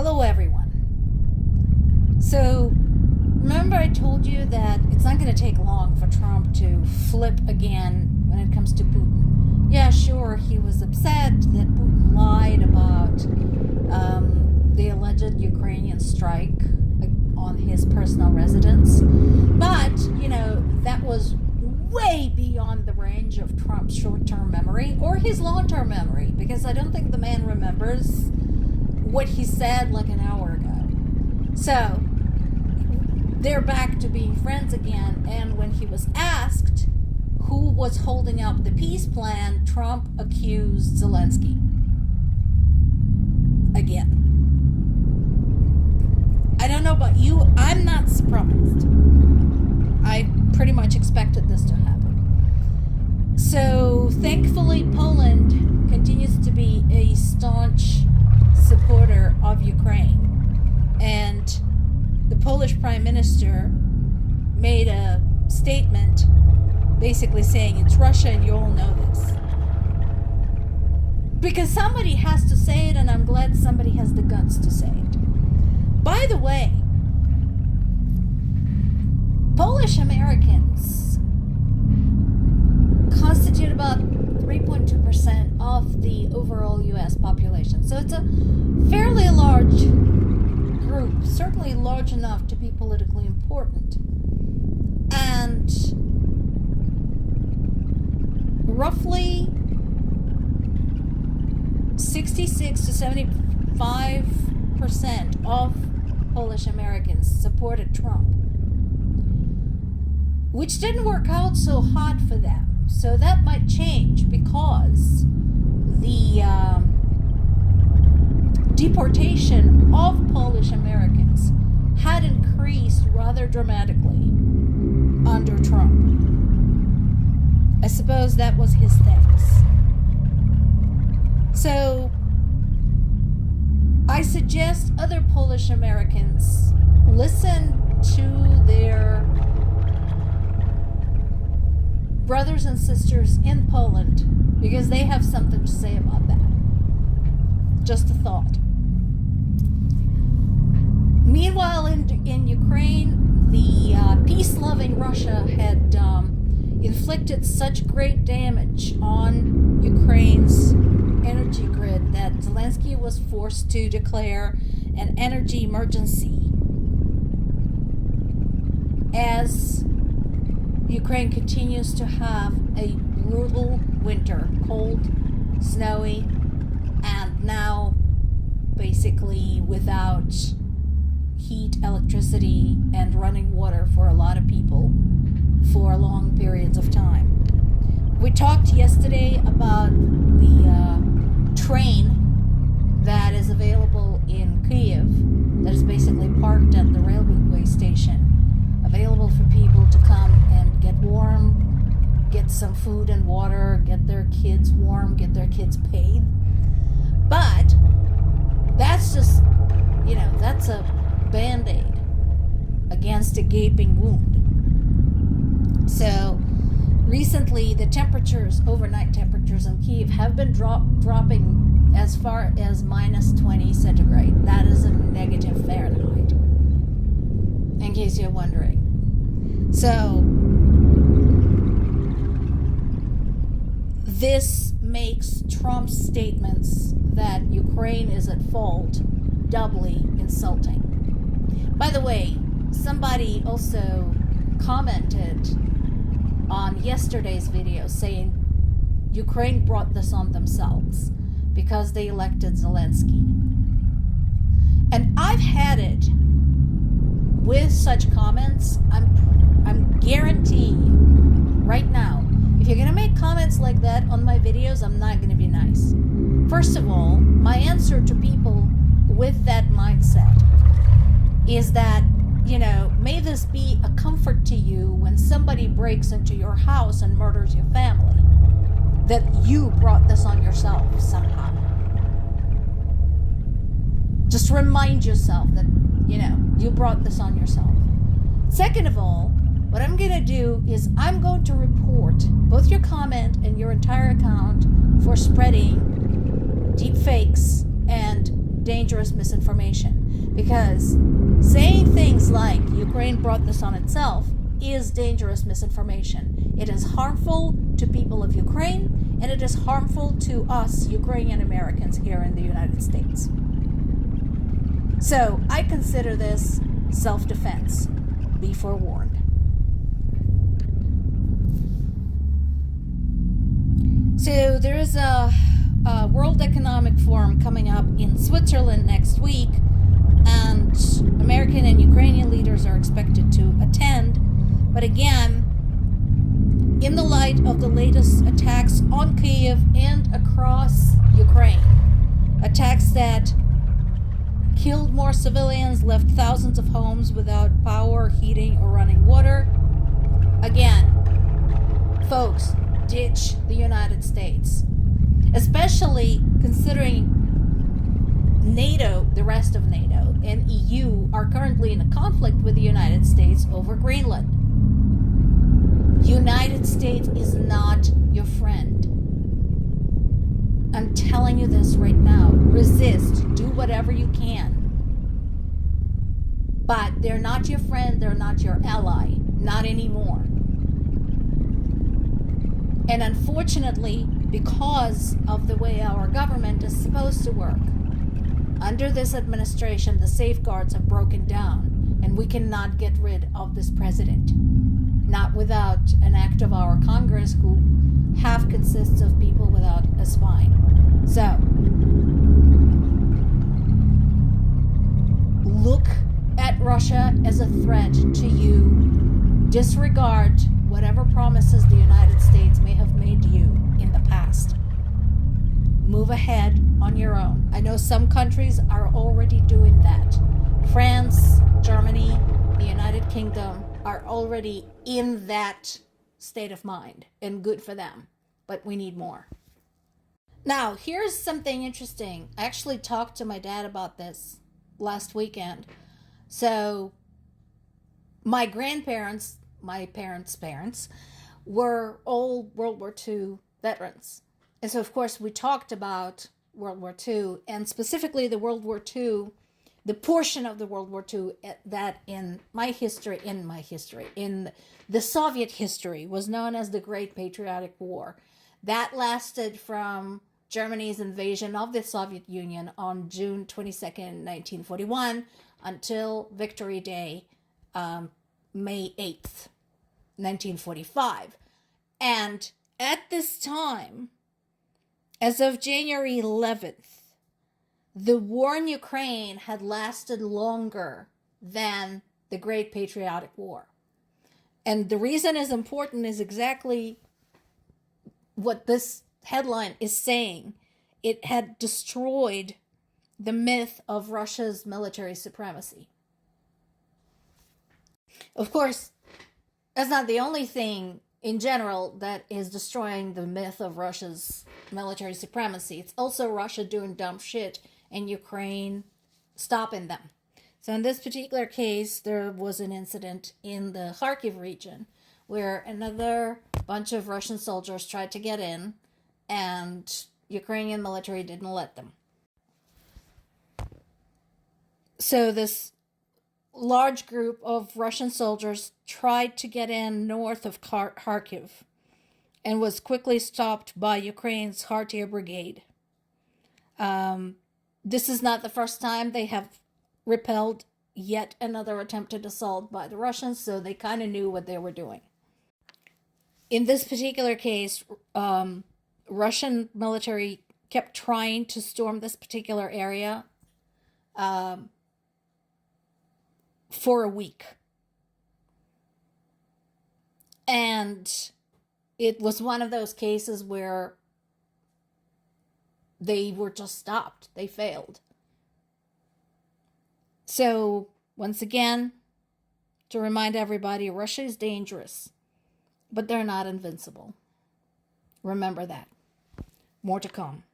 Hello, everyone. So, remember I told you that it's not going to take long for Trump to flip again when it comes to Putin. Yeah, sure, he was upset that Putin lied about the alleged Ukrainian strike on his personal residence. But, that was way beyond the range of Trump's short-term memory or his long-term memory, because I don't think the man remembers what he said like an hour ago. So, they're back to being friends again, and when he was asked who was holding up the peace plan, Trump accused Zelensky. Again. I don't know about you, I'm not surprised. I pretty much expected this to happen. So, thankfully, Poland continues to be a staunch supporter of Ukraine. And the Polish Prime Minister made a statement basically saying it's Russia and you all know this. Because somebody has to say it, and I'm glad somebody has the guts to say it. By the way, Polish Americans constitute about 3.2% of the overall U.S. population. So it's a fairly large group, certainly large enough to be politically important. And roughly 66 to 75% of Polish Americans supported Trump, which didn't work out so hot for them. So that might change because the deportation of Polish Americans had increased rather dramatically under Trump. I suppose that was his thanks. So I suggest other Polish Americans listen to their brothers and sisters in Poland, because they have something to say about that. Just a thought. Meanwhile, in Ukraine, the peace-loving Russia had inflicted such great damage on Ukraine's energy grid that Zelensky was forced to declare an energy emergency as Ukraine continues to have a brutal winter, cold, snowy, and now basically without heat, electricity, and running water for a lot of people for long periods of time. We talked yesterday about the train that is available in Kyiv, that is basically parked at the railway station, available for people to come and get warm, get some food and water, get their kids warm, get their kids paid. But that's just, that's a Band-Aid against a gaping wound. So recently the overnight temperatures in Kyiv have been dropping as far as minus 20 centigrade. That is a negative Fahrenheit, in case you're wondering. So this makes Trump's statements that Ukraine is at fault doubly insulting. By the way, somebody also commented on yesterday's video saying Ukraine brought this on themselves because they elected Zelensky. And I've had it with such comments. I'm guaranteeing you right now, if you're going to make comments like that on my videos, I'm not going to be nice. First of all, my answer to people with that mindset is that, may this be a comfort to you when somebody breaks into your house and murders your family, that you brought this on yourself somehow. Just remind yourself that, you brought this on yourself. Second of all, what I'm going to do is I'm going to report both your comment and your entire account for spreading deep fakes and dangerous misinformation, because saying things like Ukraine brought this on itself is dangerous misinformation. It is harmful to people of Ukraine, and it is harmful to us Ukrainian Americans here in the United States. So I consider this self-defense. Be forewarned. So there is a World Economic Forum coming up in Switzerland next week, and American and Ukrainian leaders are expected to attend. But again, in the light of the latest attacks on Kyiv and across Ukraine, attacks that killed more civilians, left thousands of homes without power, heating, or running water, again, folks, ditch the United States. Especially considering NATO, the rest of NATO, and EU are currently in a conflict with the United States over Greenland. United States is not your friend. I'm telling you this right now. Resist. Do whatever you can. But they're not your friend. They're not your ally. Not anymore. And unfortunately, because of the way our government is supposed to work, under this administration, the safeguards have broken down, and we cannot get rid of this president. Not without an act of our Congress, who half consists of people without a spine. So, look at Russia as a threat to you. Disregard whatever promises the United States may have made you in the past. Move ahead on your own. I know some countries are already doing that. France, Germany, the United Kingdom are already in that state of mind, and good for them. But we need more. Now, here's something interesting. I actually talked to my dad about this last weekend. So, my grandparents, my parents' parents, were all World War II veterans. And so, of course, we talked about World War II, and specifically the World War II, the portion of the World War II that in the Soviet history was known as the Great Patriotic War. That lasted from Germany's invasion of the Soviet Union on June 22nd, 1941, until Victory Day, May 8th, 1945. And at this time, as of January 11th, the war in Ukraine had lasted longer than the Great Patriotic War. And the reason is important is exactly what this headline is saying. It had destroyed the myth of Russia's military supremacy. Of course, that's not the only thing in general that is destroying the myth of Russia's military supremacy. It's also Russia doing dumb shit and Ukraine stopping them. So in this particular case, there was an incident in the Kharkiv region where another bunch of Russian soldiers tried to get in, and Ukrainian military didn't let them. So this large group of Russian soldiers tried to get in north of Kharkiv and was quickly stopped by Ukraine's Hartier Brigade. This is not the first time they have repelled yet another attempted assault by the Russians, so they kind of knew what they were doing. In this particular case, Russian military kept trying to storm this particular area for a week. And it was one of those cases where they were just stopped. They failed. So, once again, to remind everybody, Russia is dangerous, but they're not invincible. Remember that. More to come.